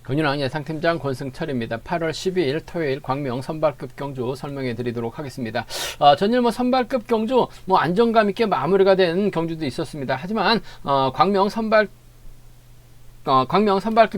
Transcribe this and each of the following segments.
권윤왕 예상팀장 권승철입니다. 8월 12일 토요일 광명 선발급 경주 설명해 드리도록 하겠습니다. 전일 선발급 경주 안정감 있게 마무리가 된 경주도 있었습니다. 하지만 광명 선발급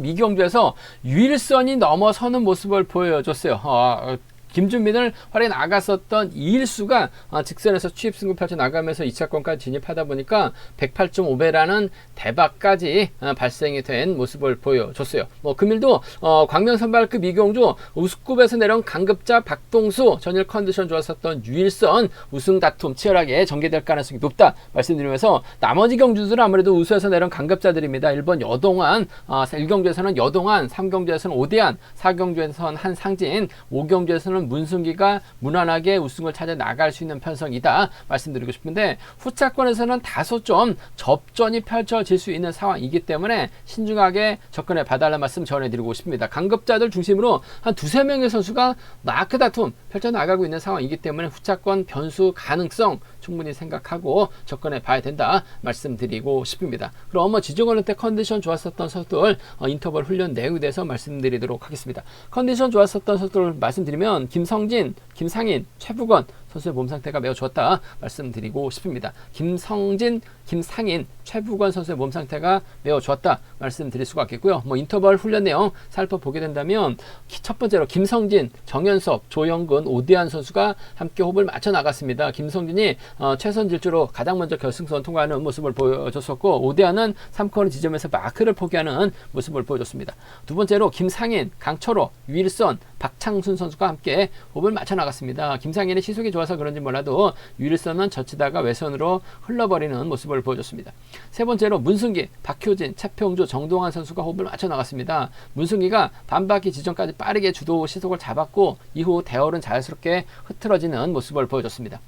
2경주에서 유일선이 넘어서는 모습을 보여줬어요. 김준민을 활에 나갔었던 이일수가 직선에서 취입승부 펼쳐 나가면서 2차권까지 진입하다 보니까 108.5배라는 대박까지 발생이 된 모습을 보여줬어요. 금일도 광명 선발급 이경주 우승급에서 내려온 강급자 박동수, 전일 컨디션 좋았었던 유일선 우승 다툼 치열하게 전개될 가능성이 높다 말씀드리면서, 나머지 경주들은 아무래도 우수에서 내려온 강급자들입니다. 1번 여동안, 1경주에서는 여동안, 3경주에서는 오대안, 4경주에서는 한상진, 5경주에서는 문승기가 무난하게 우승을 찾아 나갈 수 있는 편성이다 말씀드리고 싶은데, 후차권에서는 다소 좀 접전이 펼쳐질 수 있는 상황이기 때문에 신중하게 접근해 봐달라는 말씀 전해드리고 싶습니다. 강급자들 중심으로 한 두세 명의 선수가 마크 다툼 펼쳐 나가고 있는 상황이기 때문에 후차권 변수 가능성 충분히 생각하고 접근해 봐야 된다 말씀드리고 싶습니다. 그럼 지정원은 때 컨디션 좋았었던 선수들 인터벌 훈련 내용에 대해서 말씀드리도록 하겠습니다. 컨디션 좋았었던 선수들 말씀드리면 김성진, 김상인, 최부건 선수의 몸 상태가 매우 좋았다 말씀드리고 싶습니다. 김성진, 김상인, 최부건 선수의 몸 상태가 매우 좋았다 말씀드릴 수가 있겠고요. 인터벌 훈련 내용 살펴보게 된다면, 첫 번째로 김성진, 정현석, 조영근, 오대안 선수가 함께 호흡을 맞춰 나갔습니다. 김성진이 최선 질주로 가장 먼저 결승선 통과하는 모습을 보여줬었고, 오대안은 3코너 지점에서 마크를 포기하는 모습을 보여줬습니다. 두 번째로 김상인, 강철호, 유일선, 박창순 선수가 함께 호흡을 맞춰 나갔습니다. 김상인의 시속이 좋아서 그런지 몰라도 유일선은 젖히다가 외선으로 흘러버리는 모습을 보여줬습니다. 세 번째로 문승기, 박효진, 차평주, 정동환 선수가 호흡을 맞춰 나갔습니다. 문승기가 반바퀴 지점까지 빠르게 주도 시속을 잡았고, 이후 대열은 자연스럽게 흐트러지는 모습을 보여줬습니다.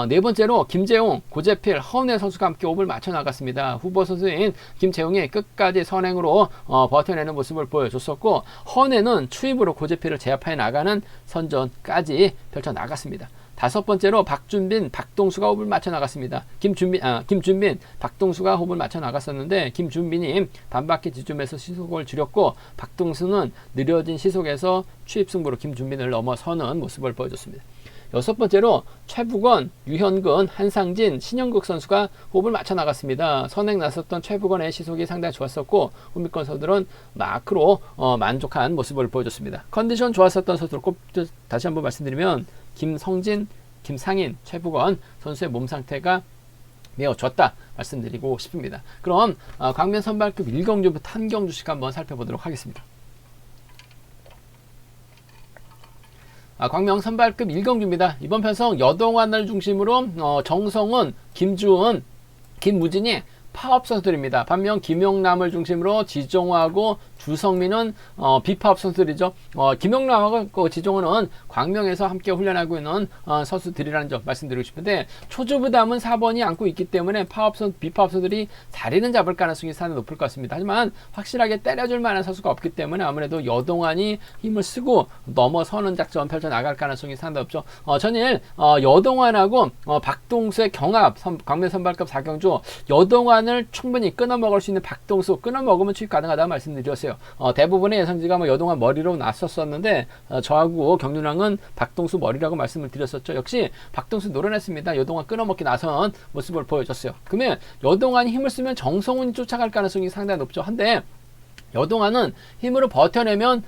네 번째로 김재용, 고재필, 허은혜 선수가 함께 호흡을 맞춰 나갔습니다. 후보 선수인 김재용이 끝까지 선행으로 버텨내는 모습을 보여줬었고, 허은혜는 추입으로 고재필을 제압해 나가는 선전까지 펼쳐 나갔습니다. 다섯 번째로 박준빈, 박동수가 호흡을 맞춰 나갔습니다. 김준빈, 박동수가 호흡을 맞춰 나갔었는데, 김준빈이 반바퀴 지점에서 시속을 줄였고, 박동수는 느려진 시속에서 추입 승부로 김준빈을 넘어서는 모습을 보여줬습니다. 여섯 번째로 최부건, 유현근, 한상진, 신영국 선수가 호흡을 맞춰 나갔습니다. 선행 나섰던 최부건의 시속이 상당히 좋았었고, 후미권 선수들은 마크로 만족한 모습을 보여줬습니다. 컨디션 좋았었던 선수들 꼭 다시 한번 말씀드리면, 김성진, 김상인, 최부건 선수의 몸 상태가 매우 좋다 말씀드리고 싶습니다. 그럼 광명 선발급 1경주부터 한 경주씩 한번 살펴보도록 하겠습니다. 광명 선발급 1경주입니다. 이번 편성 여동안을 중심으로 정성훈, 김주은, 김무진이 파업 선수들입니다. 반면 김용남을 중심으로 지종호하고 주성민은 비파업 선수들이죠. 김용남하고 지종호는 광명에서 함께 훈련하고 있는 선수들이라는 점 말씀드리고 싶은데, 초주부담은 4번이 안고 있기 때문에 비파업 선수들이 자리는 잡을 가능성이 상당히 높을 것 같습니다. 하지만 확실하게 때려줄 만한 선수가 없기 때문에 아무래도 여동안이 힘을 쓰고 넘어서는 작전 펼쳐 나갈 가능성이 상당히 높죠. 전일 여동안하고 박동수의 경합, 광명 선발급 4경주, 여동안을 충분히 끊어먹을 수 있는 박동수, 끊어먹으면 취입 가능하다고 말씀드렸어요. 대부분의 예상지가 여동안 머리로 났었었는데, 저하고 경륜왕은 박동수 머리라고 말씀을 드렸었죠. 역시 박동수 노려냈습니다. 여동안 끊어먹기 나선 모습을 보여줬어요. 그러면 여동안이 힘을 쓰면 정성훈이 쫓아갈 가능성이 상당히 높죠. 한데 여동안은 힘으로 버텨내면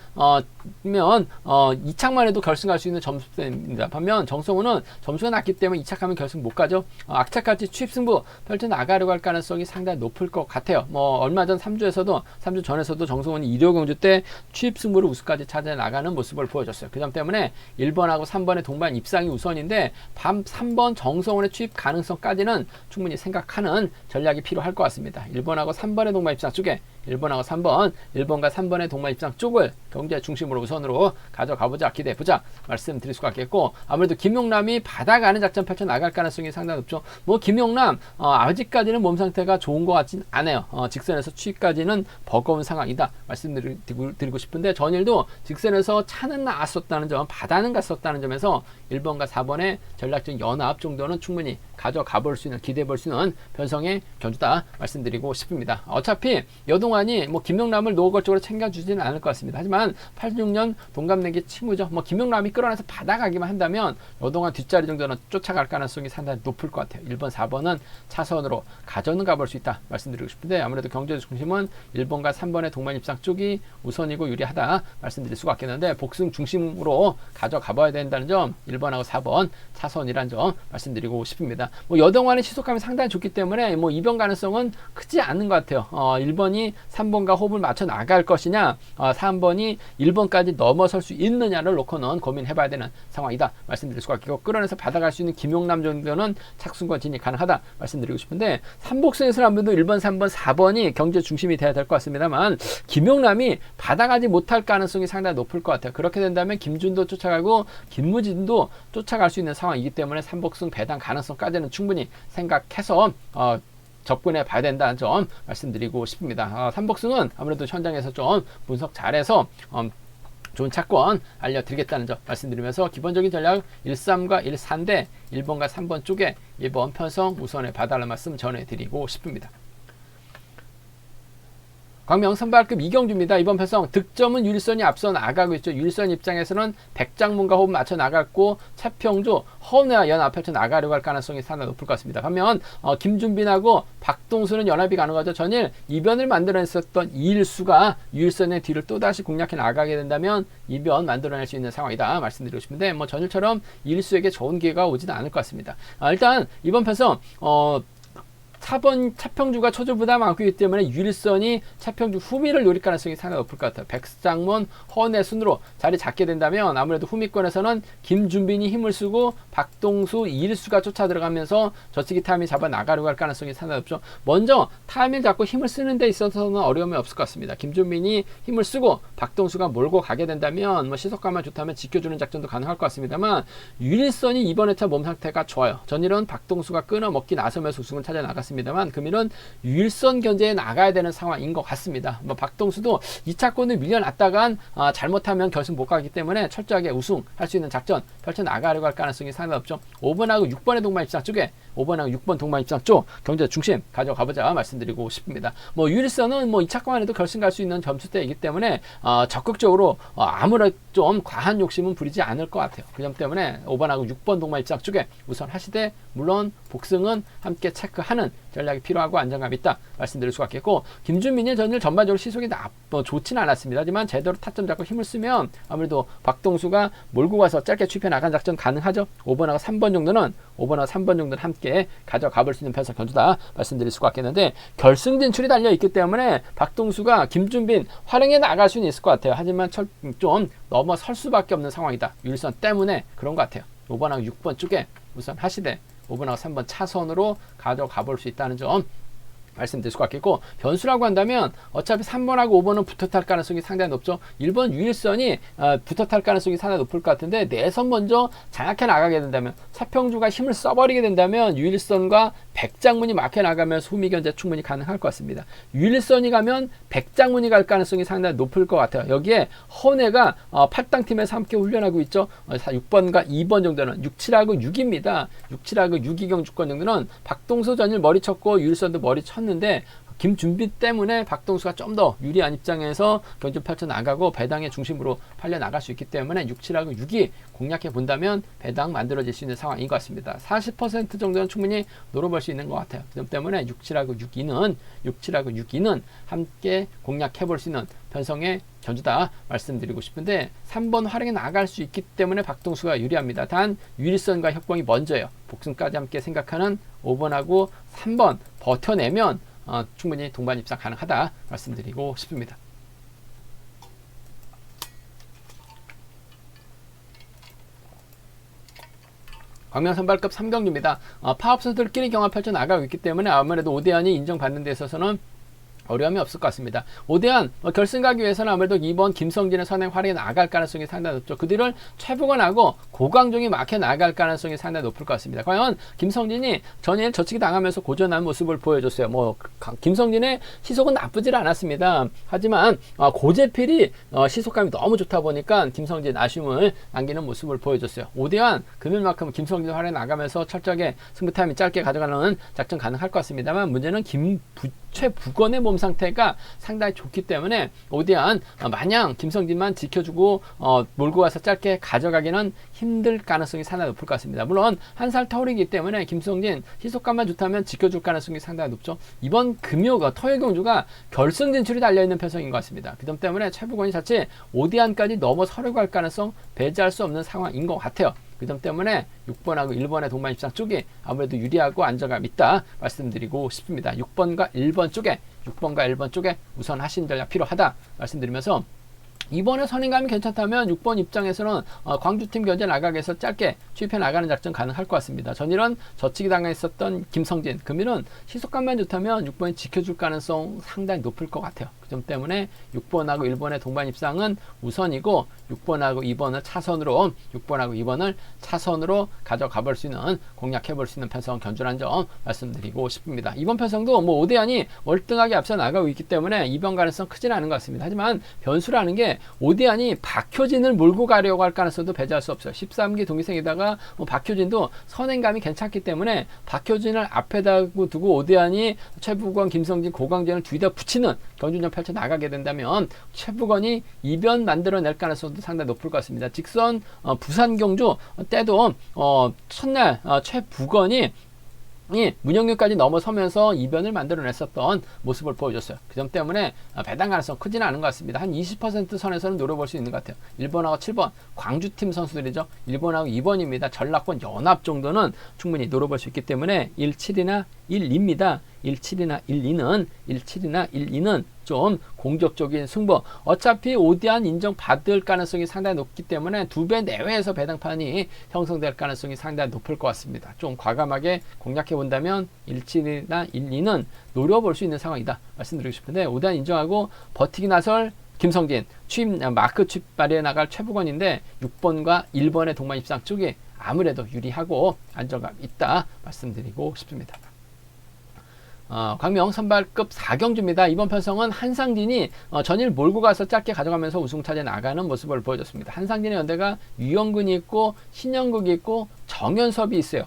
2착만 해도 결승 갈 수 있는 점수입니다. 반면 정성훈은 점수가 낮기 때문에 2착하면 결승 못 가죠. 악착같이 취입승부 펼쳐 나가려고 할 가능성이 상당히 높을 것 같아요. 얼마 전 3주 전에서도 정성훈이 1호 경주 때 취입승부로 우승까지 찾아 나가는 모습을 보여줬어요. 그 점 때문에 1번하고 3번의 동반 입상이 우선인데, 3번 정성훈의 취입 가능성까지는 충분히 생각하는 전략이 필요할 것 같습니다. 1번하고 3번의 동반 입상 쪽에 1번하고 3번, 1번과 3번의 동반 입상 쪽을 경제 중심으로 우선으로 가져가보자, 기대해보자 말씀드릴 수가 있겠고, 아무래도 김용남이 받아가는 작전 펼쳐 나갈 가능성이 상당히 높죠. 김용남 아직까지는 몸 상태가 좋은 것 같진 않아요. 직선에서 취입까지는 버거운 상황이다 말씀드리고 싶은데, 전일도 직선에서 차는 나왔었다는 점, 바다는 갔었다는 점에서 1번과 4번의 전략적 연합 정도는 충분히 가져가 볼 수 있는, 기대해 볼 수 있는 편성의 견주다 말씀드리고 싶습니다. 어차피 여동안이 뭐 김영남을 노골적으로 챙겨주지는 않을 것 같습니다. 하지만 86년 동갑내기 친구죠. 뭐 김영남이 끌어내서 받아가기만 한다면 여동안 뒷자리 정도는 쫓아갈 가능성이 상당히 높을 것 같아요. 1번, 4번은 차선으로 가져는 가볼 수 있다 말씀드리고 싶은데, 아무래도 경제 중심은 1번과 3번의 동반 입상 쪽이 우선이고 유리하다 말씀드릴 수가 있겠는데, 복승 중심으로 가져가 봐야 된다는 점, 1번하고 4번 차선이란 점 말씀드리고 싶습니다. 뭐 여동안의 시속감이 상당히 좋기 때문에 뭐 이변 가능성은 크지 않은 것 같아요. 1번이 3번과 호흡을 맞춰 나갈 것이냐, 3번이 1번까지 넘어설 수 있느냐를 놓고는 고민해 봐야 되는 상황이다 말씀드릴 수가 있고, 끌어내서 받아갈 수 있는 김용남 정도는 착순권 진입 가능하다 말씀드리고 싶은데, 삼복승에서는 아무래도 1번, 3번, 4번이 경제 중심이 돼야 될 것 같습니다만, 김용남이 받아가지 못할 가능성이 상당히 높을 것 같아요. 그렇게 된다면 김준도 쫓아가고 김무진도 쫓아갈 수 있는 상황이기 때문에 삼복승 배당 가능성까지는 충분히 생각해서 접근해 봐야 된다는 점 말씀드리고 싶습니다. 삼복승은 아무래도 현장에서 좀 분석 잘해서 좋은 차권 알려드리겠다는 점 말씀드리면서, 기본적인 전략 13과 14인데 1번과 3번 쪽에 1번 편성 우선에 봐달라는 말씀 전해드리고 싶습니다. 광명 선발급 이경주입니다. 이번 편성 득점은 유일선이 앞서 나가고 있죠. 유일선 입장에서는 백장문과 호흡 맞춰 나갔고, 차평주, 허은혜와 연합 펼쳐 나가려고 할 가능성이 상당히 높을 것 같습니다. 반면 김준빈하고 박동수는 연합이 가능하죠. 전일 이변을 만들어냈었던 이일수가 유일선의 뒤를 또다시 공략해 나가게 된다면 이변 만들어낼 수 있는 상황이다 말씀드리고 싶은데, 뭐 전일처럼 이일수에게 좋은 기회가 오지는 않을 것 같습니다. 일단 이번 편성 4번 차평주가 초조보다 많기 때문에 유일선이 차평주 후미를 노릴 가능성이 상당히 높을 것 같아요. 백장문, 허은혜 순으로 자리 잡게 된다면 아무래도 후미권에서는 김준빈이 힘을 쓰고 박동수, 이일수가 쫓아 들어가면서 저치기 타이밍 잡아 나가려고 할 가능성이 상당히 높죠. 먼저 타이밍 잡고 힘을 쓰는 데 있어서는 어려움이 없을 것 같습니다. 김준빈이 힘을 쓰고 박동수가 몰고 가게 된다면 뭐 시속감만 좋다면 지켜주는 작전도 가능할 것 같습니다만, 유일선이 이번 회차 몸 상태가 좋아요. 전일은 박동수가 끊어먹기 나서면서 우승을 찾아 나갔습니다만, 금일은 유일선 견제에 나가야 되는 상황인 것 같습니다. 뭐 박동수도 2차권을 밀려났다간 잘못하면 결승 못 가기 때문에 철저하게 우승할 수 있는 작전 펼쳐 나가려고 할 가능성이 상당히 높죠. 5번하고 6번의 동반 입상 쪽에, 5번하고 6번 동반 입상 쪽 경제 중심 가져가보자 말씀드리고 싶습니다. 뭐 유일선은 뭐 2차권에도 결승 갈 수 있는 점수대이기 때문에 적극적으로 아무래도 좀 과한 욕심은 부리지 않을 것 같아요. 그 점 때문에 5번하고 6번 동반 입상 쪽에 우선 하시되, 물론 복승은 함께 체크하는 전략이 필요하고 안정감이 있다 말씀드릴 수가 있겠고, 김준민이 전일 전반적으로 시속이 좋지는 않았습니다. 하지만 제대로 타점 잡고 힘을 쓰면 아무래도 박동수가 몰고 가서 짧게 취입해 나간 작전 가능하죠. 5번하고 3번 정도는 함께 가져가 볼 수 있는 편성 견주다 말씀드릴 수가 있겠는데, 결승 진출이 달려 있기 때문에 박동수가 김준빈 활용해 나갈 수는 있을 것 같아요. 하지만 좀 넘어설 수밖에 없는 상황이다. 유일선 때문에 그런 것 같아요. 5번하고 6번 쪽에 우선 하시되 5번하고 3번 차선으로 가져가 볼 수 있다는 점 말씀드릴 수가 있겠고, 변수라고 한다면 어차피 3번하고 5번은 붙어 탈 가능성이 상당히 높죠. 1번 유일선이 붙어 탈 가능성이 상당히 높을 것 같은데, 내선 먼저 장악해 나가게 된다면, 차평주가 힘을 써버리게 된다면 유일선과 백장문이 막혀 나가면서 후미 견제 충분히 가능할 것 같습니다. 유일선이 가면 백장문이 갈 가능성이 상당히 높을 것 같아요. 여기에 허은혜가 8당팀에서 함께 훈련하고 있죠. 6번과 2번 정도는 6, 7하고 6입니다. 6, 7하고 6 이경주권 정도는 박동수 전일 머리 쳤고 유일선도 머리 쳤는데, 김준빈 때문에 박동수가 좀 더 유리한 입장에서 경주 펼쳐 나가고 배당의 중심으로 팔려 나갈 수 있기 때문에 6, 7하고 6이 공략해 본다면 배당 만들어질 수 있는 상황인 것 같습니다. 40% 정도는 충분히 노려볼 수 있는 것 같아요. 그 점 때문에 6, 7하고 6, 2는 함께 공략해 볼 수 있는 편성의 견주다 말씀드리고 싶은데, 3번 활용해 나갈 수 있기 때문에 박동수가 유리합니다. 단 유일선과 협공이 먼저예요. 복승까지 함께 생각하는 5번하고 3번 버텨내면 충분히 동반 입상 가능하다 말씀드리고 싶습니다. 광명 선발급 3경주입니다. 파업 선수들끼리 경합 펼쳐 나가고 있기 때문에 아무래도 오대환이 인정받는 데 있어서는 어려움이 없을 것 같습니다. 오대한 결승 가기 위해서는 아무래도 2번 김성진의 선행 활약이 나갈 가능성이 상당히 높죠. 그 뒤를 최부건하고 고강종이 막혀 나갈 가능성이 상당히 높을 것 같습니다. 과연 김성진이 전일 젖히기 당하면서 고전한 모습을 보여줬어요. 김성진의 시속은 나쁘질 않았습니다. 하지만 고재필이 시속감이 너무 좋다 보니까 김성진 아쉬움을 남기는 모습을 보여줬어요. 오대한 금일만큼 김성진 활약이 나가면서 철저하게 승부 타임이 짧게 가져가는 작전 가능할 것 같습니다만 문제는 최부건의 몸 상태가 상당히 좋기 때문에 오대한 마냥 김성진만 지켜주고 몰고 와서 짧게 가져가기는 힘들 가능성이 상당히 높을 것 같습니다. 물론 한 살 터울이기 때문에 김성진 시속감만 좋다면 지켜줄 가능성이 상당히 높죠. 이번 토요일 경주가 결승 진출이 달려있는 편성인 것 같습니다. 그 점 때문에 최부건이 자칫 오대한까지 넘어서려고 할 가능성 배제할 수 없는 상황인 것 같아요. 그 점 때문에 6번하고 1번의 동반 입상 쪽이 아무래도 유리하고 안정감 있다 말씀드리고 싶습니다. 6번과 1번 쪽에 우선 하신 전략 필요하다 말씀드리면서 이번에 선행감이 괜찮다면 6번 입장에서는 광주팀 견제 나가기 위해서 짧게 추입해 나가는 작전 가능할 것 같습니다. 전일은 젖히기 당했었던 김성진, 금일은 시속감만 좋다면 6번이 지켜줄 가능성 상당히 높을 것 같아요. 그 점 때문에 6번하고 1번의 동반 입상은 우선이고 6번하고 2번을 차선으로 가져가 볼 수 있는, 공략해 볼 수 있는 편성 견주란 점 말씀드리고 싶습니다. 이번 편성도 오대한이 월등하게 앞서 나가고 있기 때문에 이변 가능성 크지는 않은 것 같습니다. 하지만 변수라는 게 오대한이 박효진을 몰고 가려고 할 가능성도 배제할 수 없어요. 13기 동기생에다가 박효진도 선행감이 괜찮기 때문에 박효진을 앞에다 두고 오대한이 최부건, 김성진, 고강진을 뒤에다 붙이는 경주전 펼쳐 나가게 된다면 최부건이 이변 만들어낼 가능성도 상당히 높을 것 같습니다. 직선 부산 경주 때도 첫날 최부건이 문영규까지 넘어서면서 이변을 만들어냈었던 모습을 보여줬어요. 그 점 때문에 배당 가능성 크지는 않은 것 같습니다. 한 20% 선에서는 노려볼 수 있는 것 같아요. 1번하고 7번 광주팀 선수들이죠. 1번하고 2번입니다. 전라권 연합 정도는 충분히 노려볼 수 있기 때문에 17이나 12입니다. 17이나 12는 좀 공격적인 승부. 어차피 오대한 인정받을 가능성이 상당히 높기 때문에 2배 내외에서 배당판이 형성될 가능성이 상당히 높을 것 같습니다. 좀 과감하게 공략해 본다면 17이나 12는 노려볼 수 있는 상황이다 말씀드리고 싶은데, 오대한 인정하고 버티기 나설 김성진, 마크 추입 발휘해 나갈 최부건인데 6번과 1번의 동반 입상 쪽이 아무래도 유리하고 안정감 있다 말씀드리고 싶습니다. 광명 선발급 4경주입니다. 이번 편성은 한상진이 전일 몰고 가서 짧게 가져가면서 우승차지에 나가는 모습을 보여줬습니다. 한상진의 연대가 유영근이 있고 신영국이 있고 정연섭이 있어요.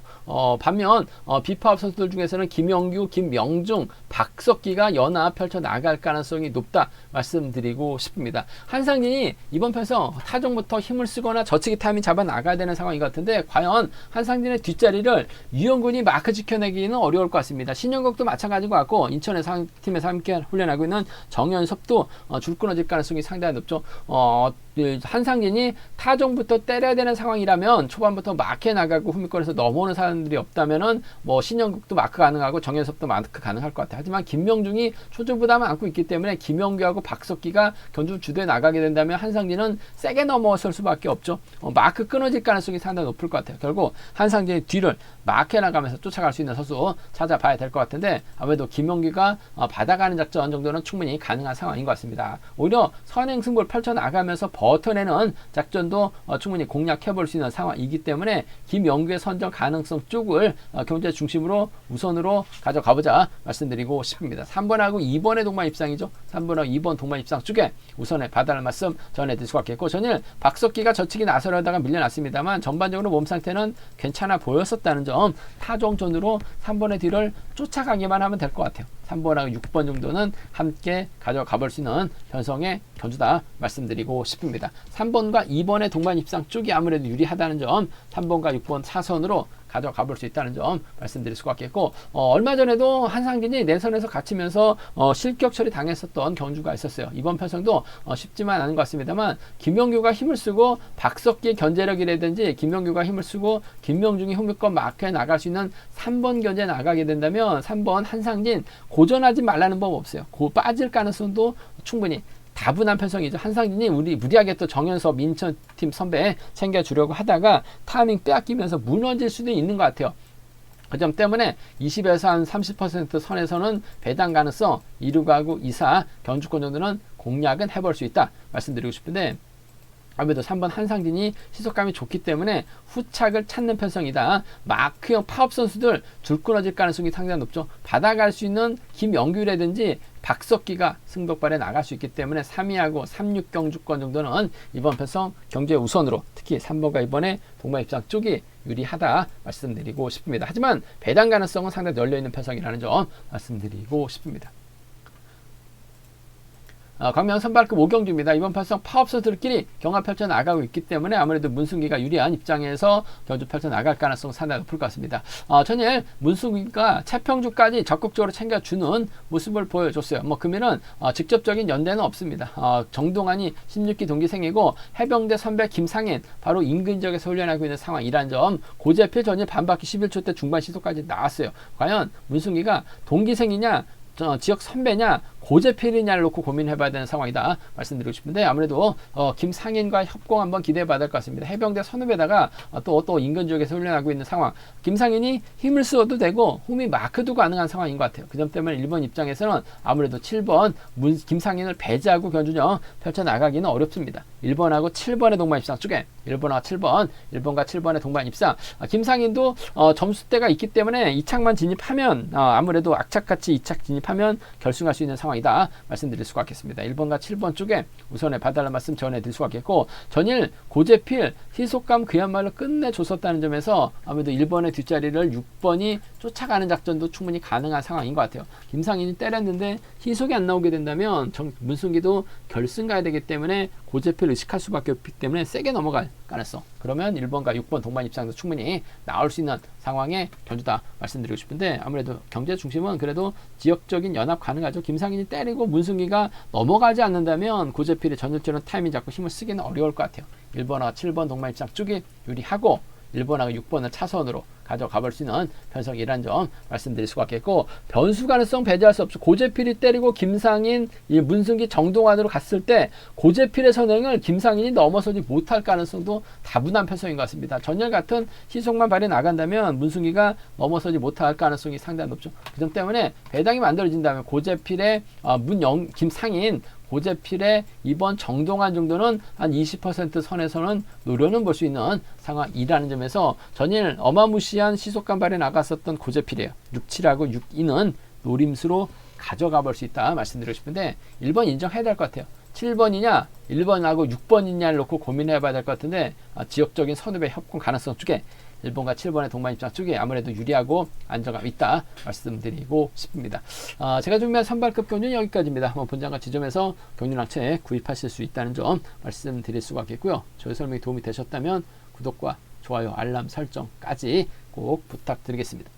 반면 비파업 선수들 중에서는 김영규, 김명중, 박석기가 연합 펼쳐 나갈 가능성이 높다 말씀드리고 싶습니다. 한상진이 이번 편성 타종부터 힘을 쓰거나 젖히기 타이밍 잡아 나가야 되는 상황인 것 같은데, 과연 한상진의 뒷자리를 유영근이 마크 지켜내기는 어려울 것 같습니다. 신영국도 마찬가지인 것 같고, 인천의 팀에서 함께 훈련하고 있는 정연섭도 줄 끊어질 가능성이 상당히 높죠. 한상진이 타종부터 때려야 되는 상황이라면 초반부터 마크에 나가고 후미권에서 넘어오는 사람들이 없다면은 신영국도 마크 가능하고 정연섭도 마크 가능할 것 같아요. 하지만 김명중이 초중 부담을 안고 있기 때문에 김영규하고 박석기가 견주 주도에 나가게 된다면 한상진은 세게 넘어설 수밖에 없죠. 마크 끊어질 가능성이 상당히 높을 것 같아요. 결국 한상진의 뒤를 마크에 나가면서 쫓아갈 수 있는 선수 찾아봐야 될 것 같은데, 아무래도 김영규가 받아가는 작전 정도는 충분히 가능한 상황인 것 같습니다. 오히려 선행 승부를 펼쳐 나가면서 버텨내는 작전도 충분히 공략해 볼 수 있는 상황이기 때문에 김영규의 선정 가능성 쪽을 경제 중심으로 우선으로 가져가보자 말씀드리고 싶습니다. 3번하고 2번의 동반 입상이죠. 3번하고 2번 동반 입상 쪽에 우선에 봐달라는 말씀 전해드릴 수가 있겠고, 전일 박석기가 젖히기 나서려다가 밀려났습니다만 전반적으로 몸 상태는 괜찮아 보였었다는 점, 타종전으로 3번의 뒤를 쫓아가기만 하면 될 것 같아요. 3번하고 6번 정도는 함께 가져가 볼 수 있는 편성의 견주다 말씀드리고 싶습니다. 3번과 2번의 동반 입상 쪽이 아무래도 유리하다는 점, 3번과 6번 차선으로 가져가 볼 수 있다는 점 말씀드릴 수가 있겠고, 얼마 전에도 한상진이 내선에서 갇히면서 실격 처리 당했었던 경주가 있었어요. 이번 편성도 쉽지만 않은 것 같습니다만, 김영규가 힘을 쓰고 박석기의 견제력이라든지 김영규가 힘을 쓰고 김명중이 후미권 마크에 나갈 수 있는 3번 견제 나가게 된다면 3번 한상진 고전하지 말라는 법 없어요. 빠질 가능성도 충분히 다분한 편성이죠. 한상진이 무리하게 또 정연섭 인천팀 선배 챙겨주려고 하다가 타이밍 빼앗기면서 무너질 수도 있는 것 같아요. 그 점 때문에 20에서 한 30% 선에서는 배당 가능성 2루가구 2사 견주권 정도는 공략은 해볼 수 있다 말씀드리고 싶은데, 아무래도 3번 한상진이 시속감이 좋기 때문에 후착을 찾는 편성이다. 마크형 파업 선수들 줄 끊어질 가능성이 상당히 높죠. 받아갈 수 있는 김영규라든지 박석기가 승복발에 나갈 수 있기 때문에 3위하고 36 경주권 정도는 이번 편성 경제 우선으로, 특히 3번과 2번의 동반 입장 쪽이 유리하다 말씀드리고 싶습니다. 하지만 배당 가능성은 상당히 열려있는 편성이라는 점 말씀드리고 싶습니다. 광명 선발급 5경주입니다. 이번 편성 파업 선수들끼리 경합 펼쳐 나가고 있기 때문에 아무래도 문승기가 유리한 입장에서 견주 펼쳐 나갈 가능성 상당히 높을 것 같습니다. 전일 문승기가 채평주까지 적극적으로 챙겨주는 모습을 보여줬어요. 금일은 직접적인 연대는 없습니다. 정동환이 16기 동기생이고 해병대 선배 김상현 바로 인근 지역에서 훈련하고 있는 상황이란 점, 고재필 전일 반바퀴 11초 때 중반 시속까지 나왔어요. 과연 문승기가 동기생이냐 지역 선배냐 고재필이냐를 놓고 고민해봐야 되는 상황이다 말씀드리고 싶은데, 아무래도 김상인과 협공 한번 기대해봐야 될 것 같습니다. 해병대 선후배다가 또 인근 지역에서 훈련하고 있는 상황, 김상인이 힘을 쓰어도 되고 홈이 마크도 가능한 상황인 것 같아요. 그 점 때문에 1번 입장에서는 아무래도 7번 김상인을 배제하고 견주력 펼쳐나가기는 어렵습니다. 1번하고 7번의 동반 입상 쪽에 1번과 7번의 동반 입상, 김상인도 점수대가 있기 때문에 2착만 진입하면 아무래도 악착같이 2착 진입하면 결승할 수 있는 상황이다 말씀드릴 수가 있겠습니다. 1번과 7번 쪽에 우선에 봐달라는 말씀 전해드릴 수가 있겠고, 전일 고재필 희속감 그야말로 끝내줬었다는 점에서 아무래도 1번의 뒷자리를 6번이 쫓아가는 작전도 충분히 가능한 상황인 것 같아요. 김상인이 때렸는데 희속이 안 나오게 된다면 문승기도 결승 가야 되기 때문에 고재필을 의식할 수밖에 없기 때문에 세게 넘어갈 가능성, 그러면 1번과 6번 동반 입장도 충분히 나올 수 있는 상황의 견주다 말씀드리고 싶은데, 아무래도 경제 중심은 그래도 지역적인 연합 가능하죠. 김상인이 때리고 문승기가 넘어가지 않는다면 고재필이 전술적인 타이밍 잡고 힘을 쓰기는 어려울 것 같아요. 1번과 7번 동반 입장 쪽이 유리하고 1번하고 6번을 차선으로 가져가 볼 수 있는 편성이라는 점 말씀드릴 수가 있겠고, 변수 가능성 배제할 수 없죠. 고재필이 때리고 김상인, 문승기, 정동환으로 갔을 때 고재필의 선행을 김상인이 넘어서지 못할 가능성도 다분한 편성인 것 같습니다. 전열 같은 시속만 발휘 나간다면 문승기가 넘어서지 못할 가능성이 상당히 높죠. 그 점 때문에 배당이 만들어진다면 고재필의 김상인, 고재필의 2번 정동환 정도는 한 20% 선에서는 노려는 볼 수 있는 상황이라는 점에서 전일 어마무시한 시속감 발에 나갔었던 고재필이에요. 6, 7하고 6, 2는 노림수로 가져가 볼 수 있다 말씀드리고 싶은데, 1번 인정해야 될 것 같아요. 7번이냐 1번하고 6번이냐를 놓고 고민해 봐야 될 것 같은데, 지역적인 선후배 협공 가능성 쪽에 1번과 7번의 동반 입장 쪽에 아무래도 유리하고 안정감 있다 말씀드리고 싶습니다. 제가 준비한 선발급 경륜 여기까지입니다. 본장과 지점에서 경륜학책 구입하실 수 있다는 점 말씀드릴 수가 있겠고요. 저희 설명이 도움이 되셨다면 구독과 좋아요, 알람 설정까지 꼭 부탁드리겠습니다.